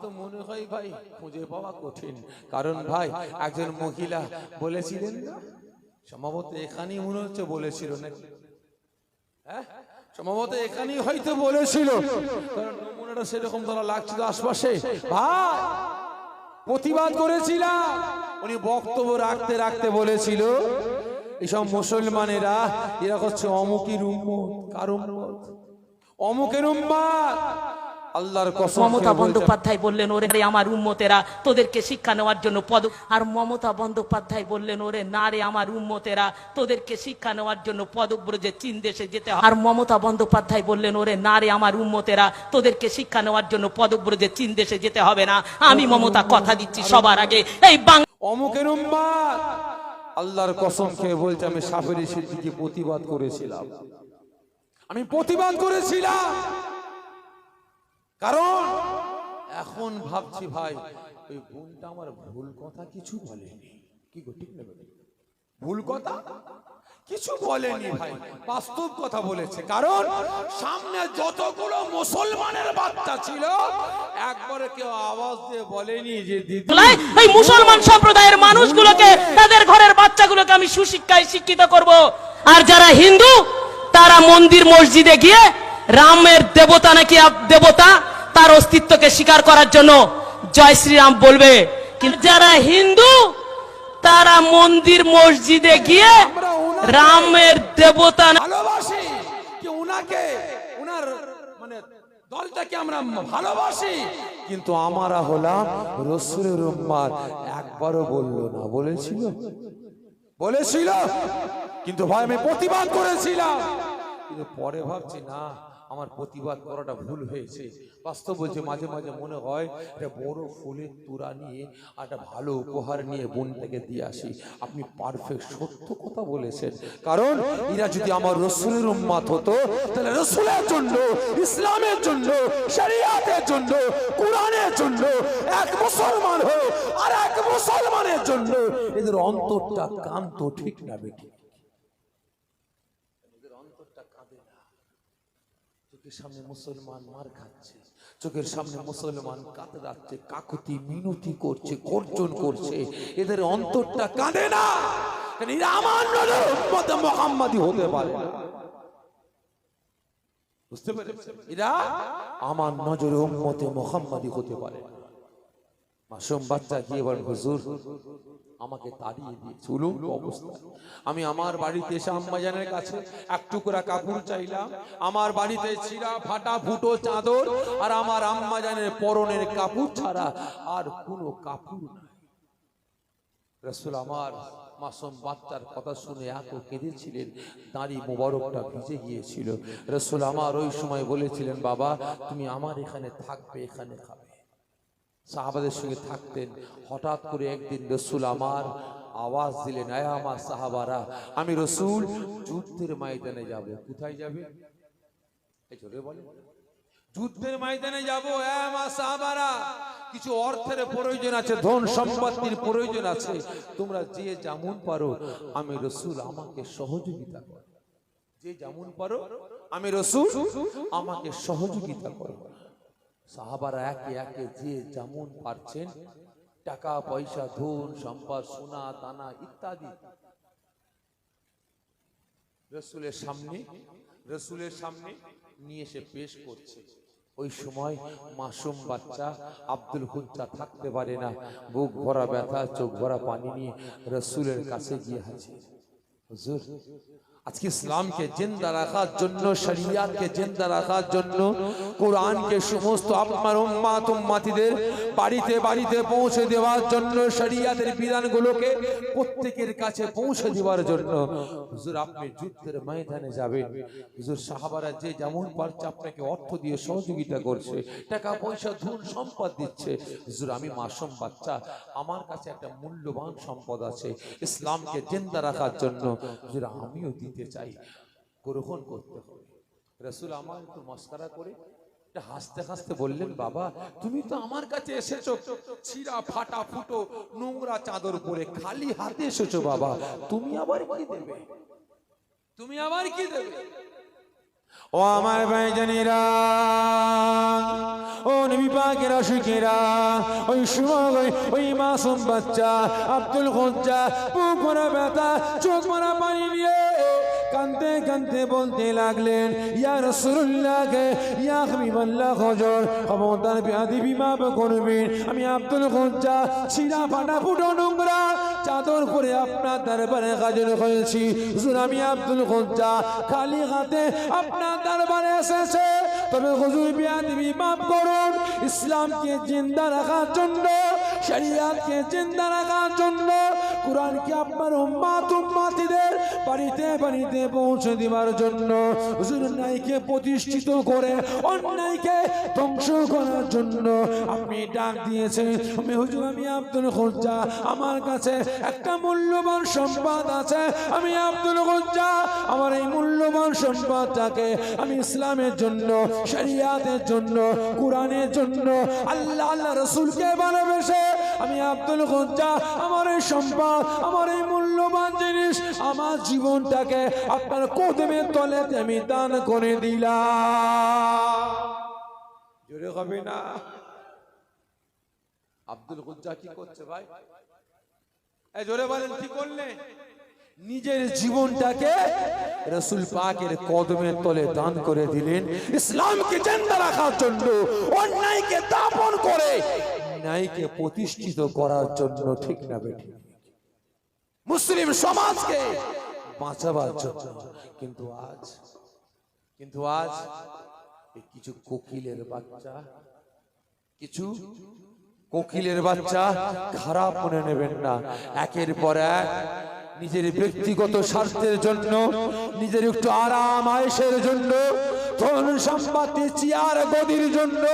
তো মনে হয় ভাই খুঁজে পাওয়া কঠিন, কারণ ভাই একজন মহিলা বলেছিলেন না, সম্ভবত এখানেই মনে হচ্ছে বলেছিল নাকি, হ্যাঁ সম্ভবত এখানেই হয়তো বলেছিল, কারণ নমুনাটা সেরকম ধরা লাগছিল আশপাশে। ভাই প্রতিবাদ করেছিলাম, উনি বক্তব্য রাখতে রাখতে বলেছিল এসব মুসলমানেরা এরা হচ্ছে অমুকের উম্মত, কার উম্মত? অমুকের উম্মত। আল্লাহর কসম, মমতা বন্দ্যোপাধ্যায় বললেন ওরে আমার উম্মতেরা তোদেরকে শিক্ষা নেওয়ার জন্য পদ, আর মমতা বন্দ্যোপাধ্যায় বললেন ওরে না রে আমার উম্মতেরা তোদেরকে শিক্ষা নেওয়ার জন্য পদব্রজে চীন দেশে যেতে হবে। আর মমতা বন্দ্যোপাধ্যায় বললেন ওরে না রে আমার উম্মতেরা তোদেরকে শিক্ষা নেওয়ার জন্য পদব্রজে চীন দেশে যেতে হবে না। আমি মমতা কথা দিচ্ছি সবার আগে এই অমুকের উম্মত। আল্লাহর কসম খেয়ে বলছে আমি সাফেরি সিদ্দিকী প্রতিবাদ করেছিলাম, আমি প্রতিবাদ করেছিলাম, কারণ এখন ভাবছি ভাই ওই বোনটা আমার ভুল কথা কিছু বলেনি, কি গো ঠিক না? ভুল কথা কিছু বলেনি ভাই, বাস্তব কথা বলেছে। কারণ সামনে যতগুলো মুসলমানের বাচ্চা ছিল একবারে কেউ আওয়াজ দিয়ে বলেনি যে দিদি এই মুসলমান সম্প্রদায়ের মানুষগুলোকে তাদের ঘরের বাচ্চাগুলোকে আমি সুশিক্ষায় শিক্ষিত করব। আর যারা হিন্দু তারা মন্দির মসজিদে গিয়ে রামের দেবতা নাকি দেবতা তার অস্তিত্বকে স্বীকার করার জন্য জয় শ্রীরাম বলবে, কিন্তু যারা হিন্দু তারা মন্দির মসজিদে গিয়ে রামের দেবতা ভালোবাসি, কি উনাকে উনার মানে দলটাকে আমরা ভালোবাসি, কিন্তু আমরা হলাম রাসূলের উম্মত। একবারও বললো না, বলেছিল বলেছিল, কিন্তু ভাই আমি প্রতিবাদ করেছিলাম, কিন্তু পরে ভাবছি না আমার প্রতিবাদ করাটা ভুল হয়েছে। বাস্তব বলছে মাঝে মাঝে মনে হয় একটা বড় ফুলের তোড়া নিয়ে একটা ভালো উপহার নিয়ে বোনটাকে দিয়ে আসি। আপনি পারফেক্ট সত্য কথা বলেছেন, কারণ এরা যদি আমার রাসূলের উম্মত হতো তাহলে রাসূলের জন্য, ইসলামের জন্য, শরিয়াতের জন্য, কোরআনের জন্য এক মুসলমান হয়ে আর এক মুসলমানের জন্য এদের অন্তরটা কাঁদতো, ঠিক না বেটি? চোখের সামনে মুসলমান মার খাচ্ছে, চোখের সামনে মুসলমান কাঁদে যাচ্ছে, কাকুতি মিনতি করছে, গর্জন করছে, এদের অন্তরটা কাঁদে না, কারণ এরা আমার নজরে উম্মতে মুহাম্মাদি হতে পারে না। বুঝতে পেরেছেন? এরা আমার নজরে উম্মতে মুহাম্মাদি হতে পারে না। মাসুম বাচ্চা গিয়ে বলেন হুজুর আমাকে তাড়িয়ে দিয়েছে, উলঙ্গ অবস্থা। আমি আমার বাড়িতে এসে আম্মাজানের কাছে এক টুকরা কাপড় চাইলাম, আমার বাড়িতে ছিঁড়া ফাটা ফুটো চাদর আর আমার আম্মাজানের পরনের কাপড় ছাড়া আর কোনো কাপড় নাই। রাসূল আমার মাসুম বাচ্চার কথা শুনে এত কেঁদেছিলেন, দাড়ি মোবারকটা ভিজে গিয়েছিল। রাসূল আমার ওই সময় বলেছিলেন বাবা তুমি আমার এখানে থাকবে, এখানে খাবে, সাহাবাদের সঙ্গে থাকতেন। হঠাৎ করে একদিন রাসূল আমার আওয়াজ দিলেন আয় আমার সাহাবারা, আমি রাসূল যুদ্ধের ময়দানে যাব। কোথায় যাবে? এই জোরে বলে, যুদ্ধের ময়দানে যাব। আয় আমার সাহাবারা, কিছু অর্থের প্রয়োজন আছে, ধন সম্পত্তির প্রয়োজন আছে, তোমরা যে যেমন পারো আমি রাসূল আমাকে সহযোগিতা করো, যে যেমন পারো আমি রাসূল আমাকে সহযোগিতা করো। সাহাবারা একে একে যে যেমন পারছেন টাকা পয়সা, ধন সম্পদ, সোনা দানা ইত্যাদি রাসূলের সামনে নিয়ে এসে পেশ করছে। ওই সময় মাসুম বাচ্চা আব্দুল হুজ্জা থাকতে পারে না, বুক ভরা ব্যথা, চোখ ভরা পানি নিয়ে রাসূলের কাছে গিয়ে হাজির। হুজুর আজকে ইসলামকে জিন্দা রাখার জন্য, শরিয়াতকে জিন্দা রাখার জন্য, কোরআনকে সমস্ত আপনার উম্মাত উম্মাতিদের বাড়িতে বাড়িতে পৌঁছে দেওয়ার জন্য, শরিয়াতের বিধানগুলোকে প্রত্যেকের কাছে পৌঁছে দেওয়ার জন্য হুজুর আপনি যুদ্ধের ময়দানে যাবেন। হুজুর সাহাবারা যে যেমন পারছে আপনাকে অর্থ দিয়ে সহযোগিতা করছে, টাকা পয়সা ধন সম্পদ দিচ্ছে। হুজুর আমি মাসুম বাচ্চা, আমার কাছে একটা মূল্যবান সম্পদ আছে ইসলামকে জিন্দা রাখার জন্য, হুজুর আমিও দিতে চাই, গ্রহণ করতে হবে। রাসূল আমার একটু মস্করা করে হাসতে হাসতে বললেন বাবা তুমি তো আমার কাছে এসেছো ছিঁড়া ফাটা ফুটো নোংরা চাদর পরে, খালি হাতে এসেছো বাবা, তুমি আবার কি দেবে? তুমি আবার কি দেবে? ও আমার ভাইজানেরা, ও নবী পাকের আশিকেরা, ওই সময় ওই মাসুম বাচ্চা আব্দুল গজ্জা বুক ভরা ব্যথা, চোখ ভরা পানি নিয়ে কাঁদতে কাঁদতে বলতে লাগলেন, ইয়া রাসূলুল্লাহ, ইয়া হাবিবাল্লাহ, হুজুর খবরদার বেয়াদবি মাফ করবেন। আমি আব্দুল গজ্জা ছিঁড়া ফাটা ফুটো নোংরা চাদর পরে আপনার দরবারে হাজির হয়েছি। হুজুর, আমি আব্দুল গজ্জা খালি হাতে আপনার দরবারে এসেছে, তবে হুজুর বেয়াদবি মাফ করুন। ইসলামকে জিন্দা রাখার জন্য, শরিয়াতকে জিন্দা রাখার জন্য, কোরআনকে আপনার উম্মাতিদের বাড়িতে বাড়িতে পৌঁছে দেওয়ার জন্য, হুজুর ন্যায়কে প্রতিষ্ঠিত করে অন্যায়কে ধ্বংস করার জন্য আপনি ডাক দিয়েছেন। হুজুর, আমি আব্দুল গজ্জা, আমার কাছে একটা মূল্যবান সম্পদ আছে। আমি আব্দুল গজ্জা আমার এই মূল্যবান সম্পদটাকে আমি ইসলামের জন্য, শরিয়াতের জন্য, কোরআনের জন্য, আল্লাহ আল্লাহ রসুলকে ভালোবেসে আমি আব্দুল গজ্জা আমার এই সম্পদ, আমার এই মূল্যবান জিনিস, আমার জীবনটাকে আপনার কদমের তলে আমি দান করে দিলাম। জোরে হবে না? আব্দুল গজ্জা কি করছে ভাই? এই জোরে বলেন, কি করলে? নিজের জীবনটাকে রাসূল পাকের কদমের তলে দান করে দিলেন, ইসলামকে জিন্দা রাখার জন্য, অন্যায়কে দাপন করে ন্যায়কে প্রতিষ্ঠিত করার জন্য। ঠিক না বেঠিক? মুসলিম সমাজকে বাঁচাবার জন্য। কিন্তু আজ কিছু কোকিলের বাচ্চা খারাপ মনে নেবেন না, একের পর এক নিজের ব্যক্তিগত স্বার্থের জন্য, নিজের একটু আরাম আয়েশের জন্য, ধন সম্পত্তি, চেয়ার গদির জন্য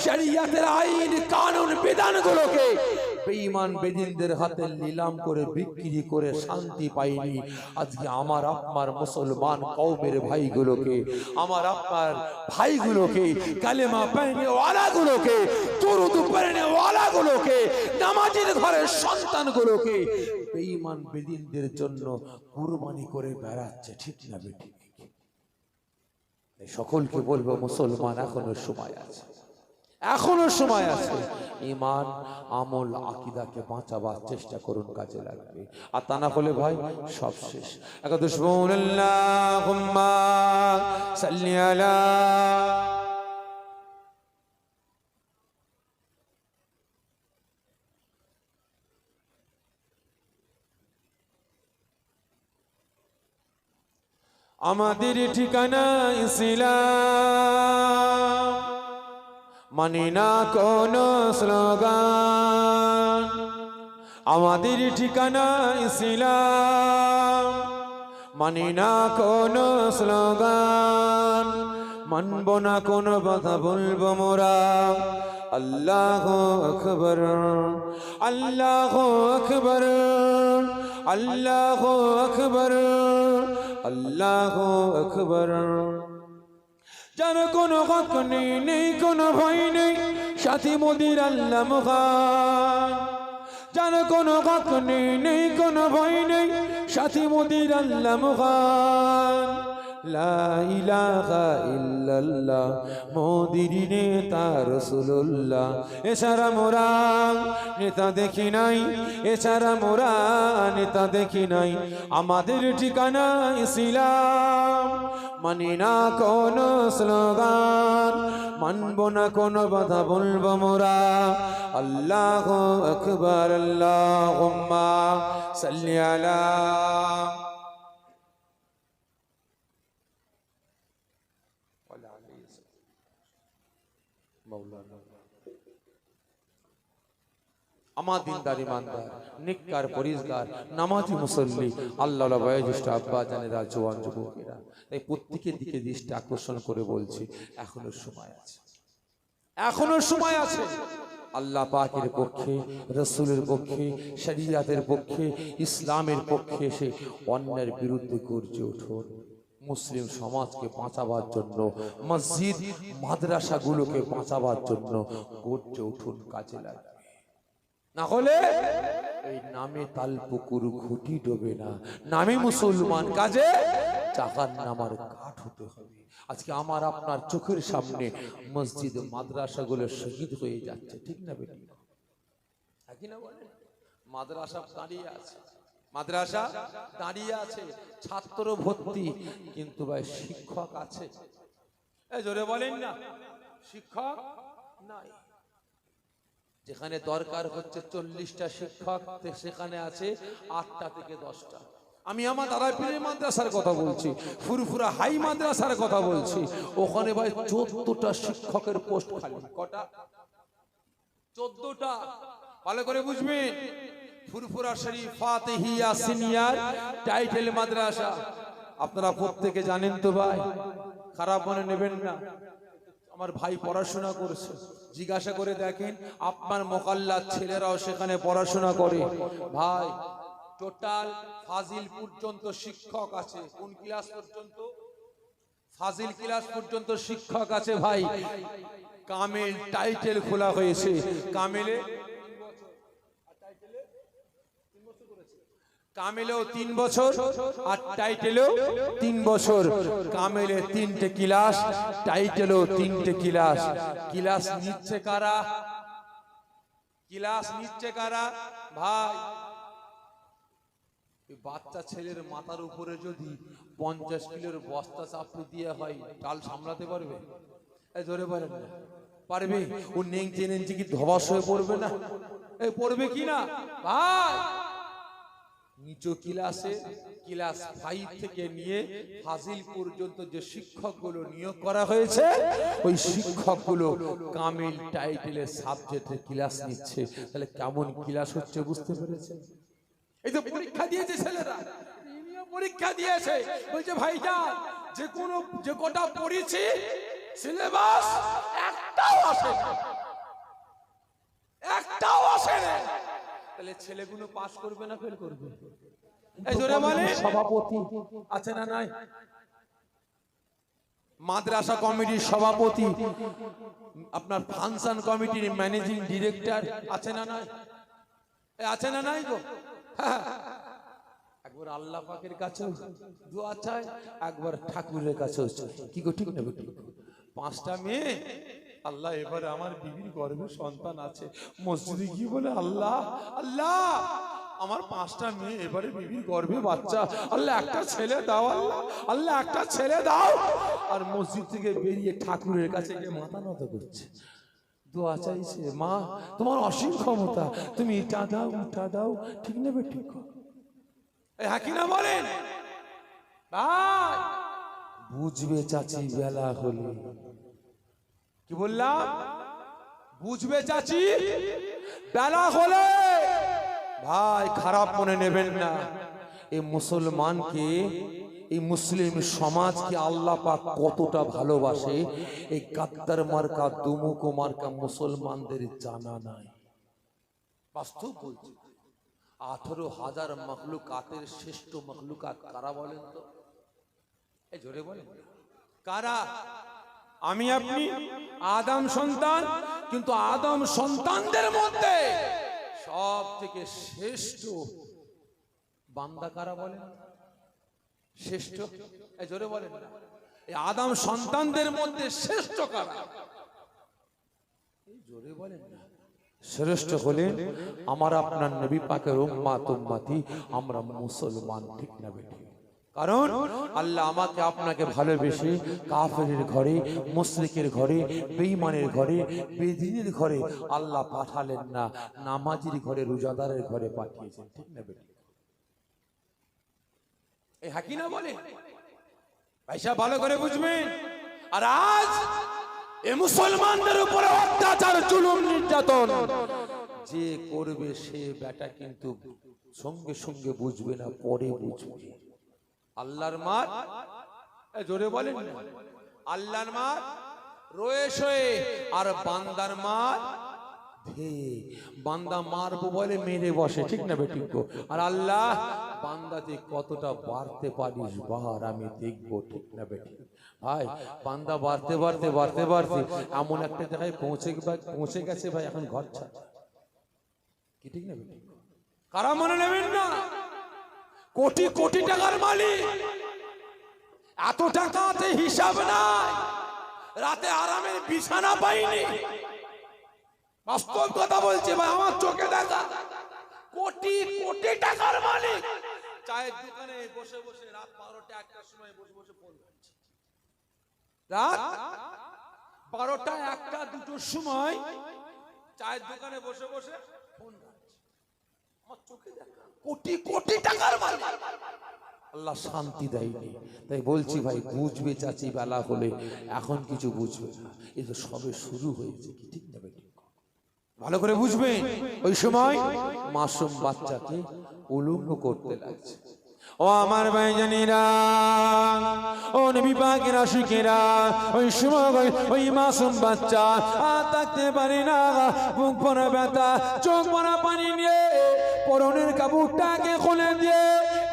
শরিয়তের আইন কানুন বিধানগুলোকে বেঈমান বেদিনদের হাতে নিলাম করে বিক্রি করে শান্তি পাইনি। আজকে আমার আপনার মুসলমান কওমের ভাইগুলোকে, আমার আপনার ভাইগুলোকে, কালেমা পড়নে ওয়ালাগুলোকে, দুরূদ পড়নে ওয়ালাগুলোকে, নামাজের ঘরের সন্তানগুলোকে বেঈমান বেদিনদের জন্য কুরবানি করে বেড়াচ্ছে। ঠিক না বেঠিক? সকলকে বলবো, মুসলমান এখনো সময় আছে, এখনো সময় আছে। ঈমান, আমল, আকীদাকে বাঁচাবার চেষ্টা করুন, কাজে লাগবে। আর তা না হলে ভাই সব শেষ। একাদশ আল্লাহুম্মা সাল্লি আলা আমাদের ঠিকানা ইসলাম, মানি না কোন স্লোগান। আমাদের ঠিকানা ইসলাম, মানি না কোন স্লোগান। মানব না কোন কথা, বলবো মোরা আল্লাহু আকবার, আল্লাহু আকবার, আল্লাহু আকবার, আল্লাহু আকবার। যার কোনো হক নেই, নেই কোনো ভয় নেই, সাথী মোদির আল্লাহ মহান। যার কোনো হক নেই, নেই কোনো ভয় নেই, সাথী মোদির আল্লাহ মহান। লা ইলাহা ইল্লাল্লাহ, মোদির নেতা রাসূলুল্লাহ। এছাড়া মোরা নেতা দেখি নাই, এছাড়া মোরা নেতা দেখি নাই। আমাদের ঠিকানা ইসলাম, মানি না কোন স্লোগান, মানব না কোন বাধা, বলবো মোরা আল্লাহু আকবার। আল্লাহুম্মা সাল্লি আলা মাওলানা। আমার দিনদার ইমানদার নেককার পরিষ্কার নামাজি মুসল্লি আল্লাহর বয়োজ্যেষ্ঠ আব্বা জানেরা, জওয়ান যুবকেরা, তাই প্রত্যেকের দিকে দৃষ্টি আকর্ষণ করে বলছি, এখনো সময় আছে, এখনো সময় আছে। আল্লাহ পাকের পক্ষে, রাসূলের পক্ষে, শরিয়াতের পক্ষে, ইসলামের পক্ষে এসে অন্যের বিরুদ্ধে গর্জে উঠুন। মুসলিম সমাজকে বাঁচাবার জন্য, মসজিদ মাদ্রাসাগুলোকে বাঁচাবার জন্য গর্জে উঠুন, কাজে লাগবে। না হলে এই নামে তাল পুকুর ঘুটি ডোবে না, নামে মুসলমান কাজে জাহান্নামের কাঠ হতে হবে। আজকে আমার আপনার চোখের সামনে মসজিদ মাদ্রাসাগুলো শহীদ হয়ে যাচ্ছে, ঠিক না বেটি? একই না বলেন? মাদ্রাসা দাঁড়িয়ে আছে, মাদ্রাসা দাঁড়িয়ে আছে, ছাত্র ভর্তি, কিন্তু ভাই শিক্ষক আছে? এই জোরে বলেন না, শিক্ষক নাই। যেখানে দরকার হচ্ছে 40টা শিক্ষক, সেখানে আছে 8টা থেকে 10টা। আমি আমার দাদাপীরের মাদ্রাসার কথা বলছি, ফুরফুরা হাই মাদ্রাসার কথা বলছি, ওখানে ভাই 14টা শিক্ষকের পোস্ট খালি। কটা? 14টা। ভালো করে বুঝবেন, ফুরফুরা শরীফ ফাতিহিয়া সিনিয়র টাইটেল মাদ্রাসা। আপনারা প্রত্যেকে জানেন তো ভাই, খারাপ মনে নেবেন না, আমার ভাই পড়াশোনা করছে, জিজ্ঞাসা করে দেখেন আপনার মোকাল্লার ছেলেরাও সেখানে পড়াশোনা করে। ভাই টোটাল ফাজিল পর্যন্ত শিক্ষক আছে। কোন ক্লাস পর্যন্ত? ফাজিল ক্লাস পর্যন্ত শিক্ষক আছে ভাই। কামেল টাইটেল খোলা হয়েছে, কামেলে কামেলেও 3 বছর আর টাইটেলেও 3 বছর। কামেলে 3টে ক্লাস, টাইটেলেও 3টে ক্লাস। ক্লাস নিচ্ছে কারা? ক্লাস নিচ্ছে কারা ভাই? বাচ্চা ছেলের মাথার উপরে যদি 50 কিলোর বস্তা চাপড়ি দিয়ে হয়, ডাল সামলাতে পারবে? এই জোরে বলেন না, পারবে? ও নেংচে নেংচে কি ধবাস হয়ে পড়বে না? এই পড়বে কি না ভাই? নিচু ক্লাসে ক্লাস 5 থেকে নিয়ে ফাজিল পর্যন্ত যে শিক্ষকগুলো নিয়োগ করা হয়েছে, ওই শিক্ষকগুলো কামিল টাইটেলের সাবজেক্টে ক্লাস নিচ্ছে। তাহলে কেমন ক্লাস হচ্ছে বুঝতে পেরেছেন? এই তো পরীক্ষা দিয়েছে ছেলেরা, পরীক্ষা দিয়েছে, বলছে ভাইজান যে কোটা পড়েছি সিলেবাস একটাও আসে না, একটাও আসে না। তাহলে ছেলেগুলো পাস করবে না ফেল করবে? এই জোরে মানে সভাপতি আছে না নাই? মাদ্রাসা কমিটির সভাপতি, আপনার ফাংশন কমিটির ম্যানেজিং ডিরেক্টর আছে না নাই? আছে না নাই গো? একবার আল্লাহ পাকের কাছে দোয়া চাই, একবার ঠাকুরের কাছে কি গো, ঠিক না? 5টা মেয়ে, আল্লাহ এবারে আমার বিবির গর্ভে সন্তান আছে, মসজিদে গিয়ে বলে আল্লাহ আল্লাহ আমার 5টা মেয়ে, এবারে বিবির গর্ভে বাচ্চা, আল্লাহ একটা ছেলে দাও, আল্লাহ আল্লাহ একটা ছেলে দাও। আর মসজিদ থেকে বেরিয়ে ঠাকুরের কাছে গিয়ে মাথা নত করছে, দোয়া চাইছে, মা তোমার অসীম ক্ষমতা, তুমি এটা দাও ওটা দাও, ঠিক নেবে? ঠিক হ্যাঁ কিনা বলেন ভাই? বুঝবে চাচি বেলা হলে। কি বললাম? বুঝবে চাচি বেলা হলে। ভাই খারাপ মনে নেবেন না, এই মুসলমানকে, এই মুসলিম সমাজকে আল্লাহ পাক কতটা ভালোবাসে, এই গাদ্দার মার্কা দুমুকো মার্কা মুসলমানদের জানা নাই। বাস্তব বলছি, 18,000 মখলুকাতের শ্রেষ্ঠ মখলুকাত কারা বলেন তো? এই জোরে বলেন কারা? আমি আপনি আদম সন্তান, কিন্তু আদম সন্তানদের মধ্যে সব থেকে শ্রেষ্ঠ বান্দা কারা বলেন? শ্রেষ্ঠ, এই জোরে বলেন না, এই আদম সন্তানদের মধ্যে শ্রেষ্ঠ কারা? এই জোরে বলেন না। শ্রেষ্ঠ হলেন আমার আপনার নবী পাকের উম্মাত উম্মতি, আমরা মুসলমান, ঠিক না বেটি? কারণ আল্লাহ আমাকে আপনাকে ভালোবেসে কাফেরের ঘরে, মুশরিকের ঘরে, বেঈমানের ঘরে, বেদিনের ঘরে আল্লাহ পাঠালেন না, নামাজির ঘরে, রোজাদারের ঘরে পাঠিয়েছেন, ঠিক না বেটি? এই হাকি না বলে ভাইসা, ভালো করে বুঝবেন। আর আজ এই মুসলমানদের উপরে অত্যাচার, জুলুম, নির্যাতন যে করবে সে বেটা কিন্তু সঙ্গে সঙ্গে বুঝবে না, পরে বুঝবে। আল্লাহর মার, জোরে বলেন না, আল্লাহর মার রয়ে শোয়ে, আর বান্দার মার ধে। বান্দা মারবো বলে মেরে বসে, ঠিক না বেটি? আর আল্লাহ বান্দাতে কতটা বাড়তে পারিস বার, আমি দেখবো, ঠিক না বেটি? ভাই বান্দা বাড়তে বাড়তে বাড়তে বাড়তে এমন একটা জায়গায় পৌঁছে গেছে ভাই, এখন ঘর ছাড়া, কি ঠিক না বেটি? কারা মনে নেবেন না? কোটি কোটি টাকার মালিক, এত টাকাতে হিসাব নাই, রাতে আরামের বিছানা পাইনি। বাস্তব কথা বলছে ভাই, আমার চোখে দেখা। কোটি কোটি টাকার মালিক চায়ের দোকানে বসে বসে রাত 12টা 1টার সময় বসে বসে ফোন করছে। রাত 12টা 1টা 2টোর সময় চায়ের দোকানে বসে বসে ফোন করছে। আমার চোখে দেখা কোটি কোটি টাকার মালিক। আল্লাহ শান্তি দেয়নি, তাই বলছি ভাই, বুঝবে চাচি বেলা হলে, এখন কিছু বুঝবে না, এই তো সবে শুরু হয়েছে। কি ঠিক না বেটি? ভালো করে বুঝবেন। ওই সময় মাসুম বাচ্চাকে উলঙ্গ করতে লাগছে। ও আমার ভাইজানেরা, ও নবী পাকের আশিকেরা, ওই সময় ওই মাসুম বাচ্চা আর থাকতে পারে না, বুক ভরা ব্যথা, চোখ ভরা পানি নিয়ে পরনের কাপড়টাকে খুলে দিয়ে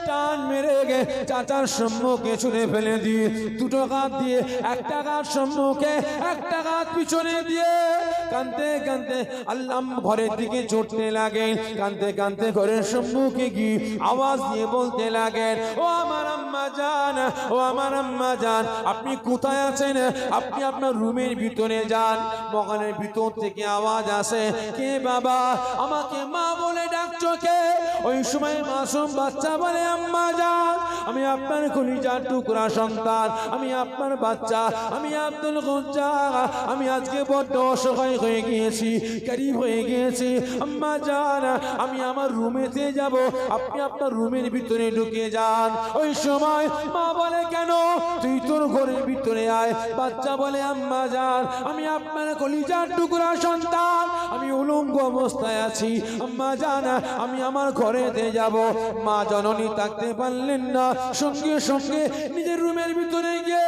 টান মেরে গে চাচার সম্মুখে ছুঁড়ে ফেলে দিয়ে, দুটো হাত দিয়ে, একটা হাত সম্মুখে, একটা হাত পিছনে দিয়ে কাঁদতে কাঁদতে আল্লাহ ঘরের দিকে ছুটতে লাগেন। কাঁদতে কাঁদতে ঘরের সম্মুখে গিয়ে আওয়াজ দিয়ে বলতে লাগেন, ও আমার আম্মা জান, ও আমার আম্মা জান, আপনি কোথায় আছেন? আপনি আপনার রুমের ভিতরে যান। মকানের ভিতর থেকে আওয়াজ আসে, কে বাবা? আমাকে মা বলে ডাকছো কে? ওই সময় মাসুম বাচ্চা বলে, আম্মা জান, আমি আপনার কলিজার টুকরা সন্তান, আমি আপনার বাচ্চা, আমি আব্দুল গজ্জা, আমি আজকে বড্ড অসহায় হয়ে গিয়েছি, গরিব হয়ে গিয়েছি। আম্মা জান, আমি আমার রুমেতে যাব, আপনি আপনার রুমের ভিতরে ঢুকে যান। ওই সময় মা বলে, কেন? তুই তোর ঘরের ভিতরে আয়। বাচ্চা বলে, আম্মা জান, আমি আপনার কলিজার টুকরা সন্তান, আমি উলঙ্গ অবস্থায় আছি। আম্মা জান, আমি আমার ঘরেতে যাব। মা জননী থাকতে পারলেন না, সঙ্গে সঙ্গে নিজের রুমের ভিতরে গিয়ে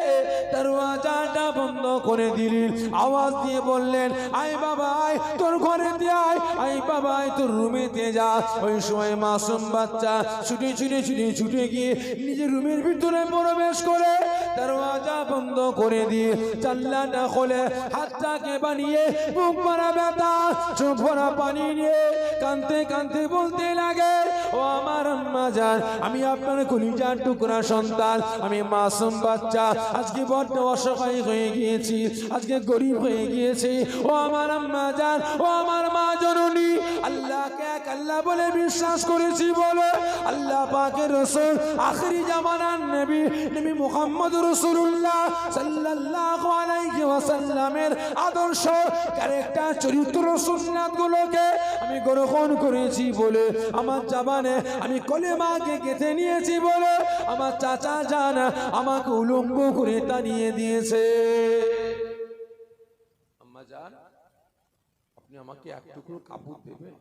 দরওয়াজাটা বন্ধ করে দিলেন। আওয়াজ দিয়ে বললেন, আয় বাবা আয়, তোর ঘরে দিয়ে আয়, আয় বাবা আয়, তোর রুমেতে যা। ওই সময় মাসুম বাচ্চা ছুটে ছুটে ছুটে ছুটে গিয়ে নিজের রুমের ভিতরে প্রবেশ করে দরওয়াজা বন্ধ করে দিয়ে জানলাটা খুলে হাতটাকে বানিয়ে বুক ভরা ব্যথা, চোখ ভরা পানি নিয়ে কাঁদতে কাঁদতে বলতে লাগে, ও আমার আম্মা জান, আমি আপনার কলিজার টুকরা সন্তান, আমি মাসুম বাচ্চা, আজকে বড্ড অসহায় হয়ে গিয়েছি, আজকে গরিব হয়ে গিয়েছি। ও আমার আম্মা জান, ও আমার মা জননী, আল্লাহকে এক আল্লাহ বলে বিশ্বাস করেছি বলে আল্লাহ পাকের রাসূল আখিরি জামানার নবী নবী মুহাম্মদ রাসূলুল্লাহ সাল্লাল্লাহু আলাইহি ওয়াসাল্লামের আদর্শ ক্যারেক্টার চরিত্র সুন্নাত গুলোকে আমি গ্রহণ করেছি বলে, আমার জবানে আমি কলেমাকে গেঁথে নিয়েছি বলে আমার চাচা জান আমাকে উলঙ্গ করে টানিয়ে দিয়েছে। আম্মা জান, আপনি আমাকে এক টুকরো কাপড় দেবেন?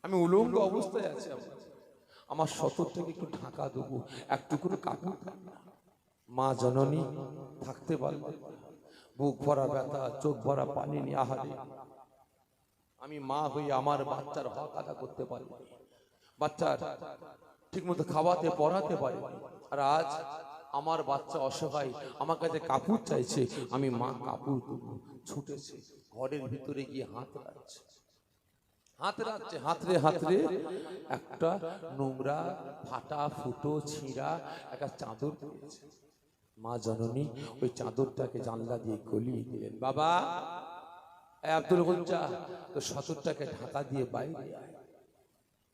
আমি উলঙ্গ অবস্থায় আছি, আমার সতর থেকে একটু ঢাকা দেবো, এক টুকরো কাপড়। মা জননী থাকতে পারলেন, বুক ভরা ব্যথা, চোখ ভরা পানি নিয়ে আহারে আমি মা হয়ে আমার বাচ্চার হক আদা করতে পারি, বাচ্চার ঠিক মতো খাওয়াতে পড়াতে পারি। আর আজ আমার বাচ্চা অসহায়, আমার কাছে কাপড় চাইছে, আমি মা কাপড় দেবো। ছুটেছে ঘরের ভিতরে গিয়ে হাত রাখছে, হাতরে হাতরে একটা নোংরা ফাটা ফুটো ছিঁড়া একটা চাদর পেয়েছে। মা জননী ওই চাদরটাকে জানলা দিয়ে গলিয়ে দিলেন। বাবা আব্দুল গজ্জা, তো সতরটাকে ঢাকা দিয়ে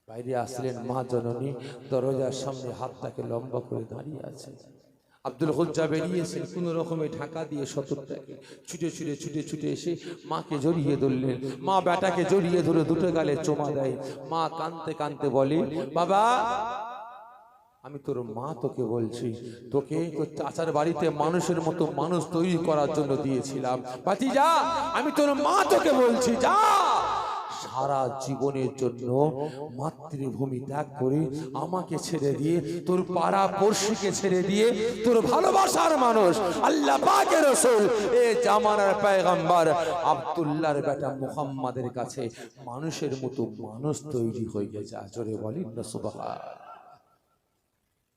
বাইরে আসলেন। মা জননী দরজার সামনে হাতটাকে লম্বা করে দাঁড়িয়ে আছে। আব্দুল গজ্জা বেরিয়েছেন, কোন রকমে ঢাকা দিয়ে সতরটাকে ছুটে ছুটে ছুটে ছুটে এসে মাকে জড়িয়ে ধরলেন। মা বেটাকে জড়িয়ে ধরে দুটো গালে চোমা দেয়। মা কাঁদতে কাঁদতে বলে, বাবা আমি তোর মা, তোকে বলছি, তোকে তোর চাচার বাড়িতে মানুষের মতো মানুষ তৈরি করার জন্য দিয়েছিলাম। ভাতিজা, আমি তোর মা, তোকে বলছি, যা সারা জীবনের জন্য মাতৃভূমি ত্যাগ করে আমাকে ছেড়ে দিয়ে, তোর পাড়া পড়শিকে ছেড়ে দিয়ে, তোর ভালোবাসার মানুষ আল্লাহ পাকের রাসূল এ জামানার পয়গম্বর আব্দুল্লাহর বেটা মুহাম্মাদের কাছে মানুষের মতো মানুষ তৈরি হয়ে গেছে। জোরে বলেন না সুবহান।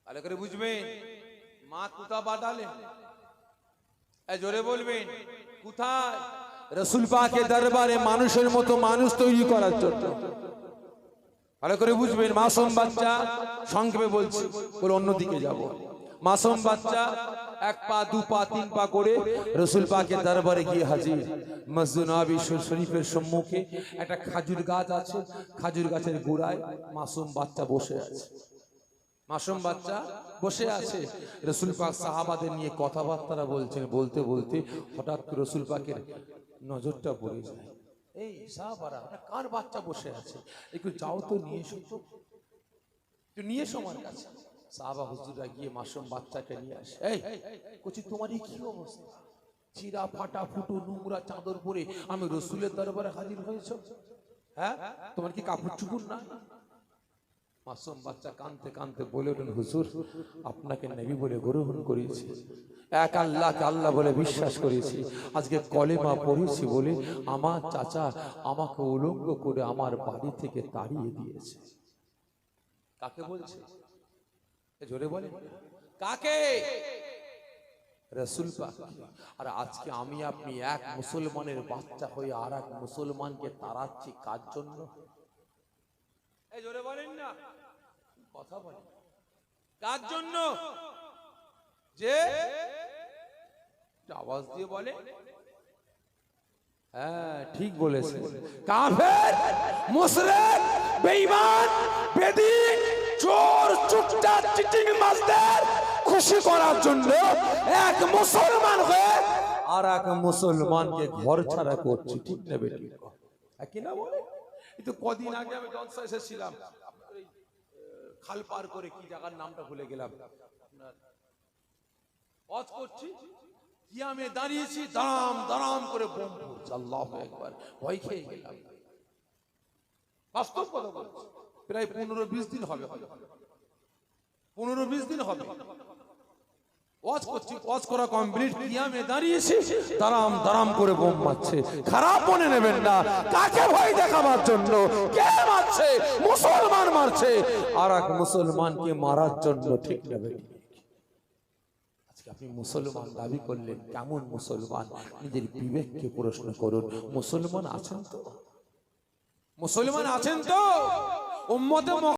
ভালো করে বুঝবেন, মা কোথায় পাঠালেন? জোরে বলবেন, কোথায়? রাসূল পাকের দরবারে মানুষের মতো মানুষ তৈরি করার জন্য। ভালো করে বুঝবেন, মাসুম বাচ্চা, সংক্ষেপে বলছি, বলে অন্যদিকে যাব। মাসুম বাচ্চা এক পা দু পা তিন পা করে রসুল পাকের দরবারে গিয়ে হাজির। মসজিদ নববী শরীফের সম্মুখে একটা খাজুর গাছ আছে, খাজুর গাছের গোড়ায় মাসুম বাচ্চা বসে আছে। মাসুম বাচ্চা বসে আছে, রসুল পাক সাহাবাদের নিয়ে কথাবার্তা বলছেন। বলতে বলতে হঠাৎ রসুল পাকের নজরটা পড়ে যায়, এই সাহাবারা, কার বাচ্চা বসে আছে, একটু যাও তো নিয়ে এসো, একটু নিয়ে এসো আমার কাছে। সাহাবা হুজুররা গিয়ে মাসুম বাচ্চাকে নিয়ে আসে। এই কচি, তোমার এই কি অবস্থা? চিরা ফাটা ফুটো নোংরা চাদর পরে আমি রসুলের দরবারে হাজির হয়েছ, হ্যাঁ? তোমার কি কাপড় চুপড় না? মাসুম বাচ্চা কাঁদতে কাঁদতে বলে ওঠেন, হুজুর, আপনাকে নবী বলে গ্রহণ করেছি, এক আল্লাহকে আল্লাহ বলে বিশ্বাস করেছি, আজকে কলেমা পড়েছি বলে আমার চাচা আমাকে উলঙ্গ করে আমার বাড়ি থেকে তাড়িয়ে দিয়েছে। কাকে বলছে? জোরে বলে, কাকে? রাসূল পাক। আর আজকে আমি আপনি এক মুসলমানের বাচ্চা হয়ে আর এক মুসলমানকে তাড়াচ্ছি কার জন্য? এই জোরে বলেন না, কথা বলেন, কার জন্য? যে আওয়াজ দিয়ে বলে, হ্যাঁ ঠিক বলেছে, কাফের, মুশরিক, বেঈমান, বেদিন, চোর, চুপটা, চিটিং মাস্টার খুশি করার জন্য এক মুসলমান হয়ে আর এক মুসলমানকে ঘর ছাড়া করছি, ঠিক না বেটি? কি না বলে? কিন্তু কদিন আগে আমি জলসা এসেছিলাম, খাল পার করে, কি জায়গার নামটা ভুলে গেলাম, ওয়াজ করছি, কিয়ামে দাঁড়িয়েছি, দাঁড়াম দাঁড়াম করে বোম পড়ছে, আল্লাহু আকবার, ভয় খেয়ে গেলাম। বাস্তব কথা বলছি, প্রায় 15-20 দিন হবে, 15-20 দিন হবে ওয়াজ করছি, ওয়াজ করা কমপ্লিট, কিয়ামে দাঁড়িয়েছি, দাঁড়াম দাঁড়াম করে বোম মারছে। খারাপ মনে নেবেন না, কাকে ভয় দেখাবার জন্য? কে মারছে? মুসলমান মারছে আর এক মুসলমানকে মারার জন্য, ঠিক না বেটি? আজকে আপনি মুসলমান দাবি করলেন, কেমন মুসলমান? নিজের বিবেককে প্রশ্ন করুন। মুসলমান আছেন তো? মুসলমান আছেন তো? উম্মতে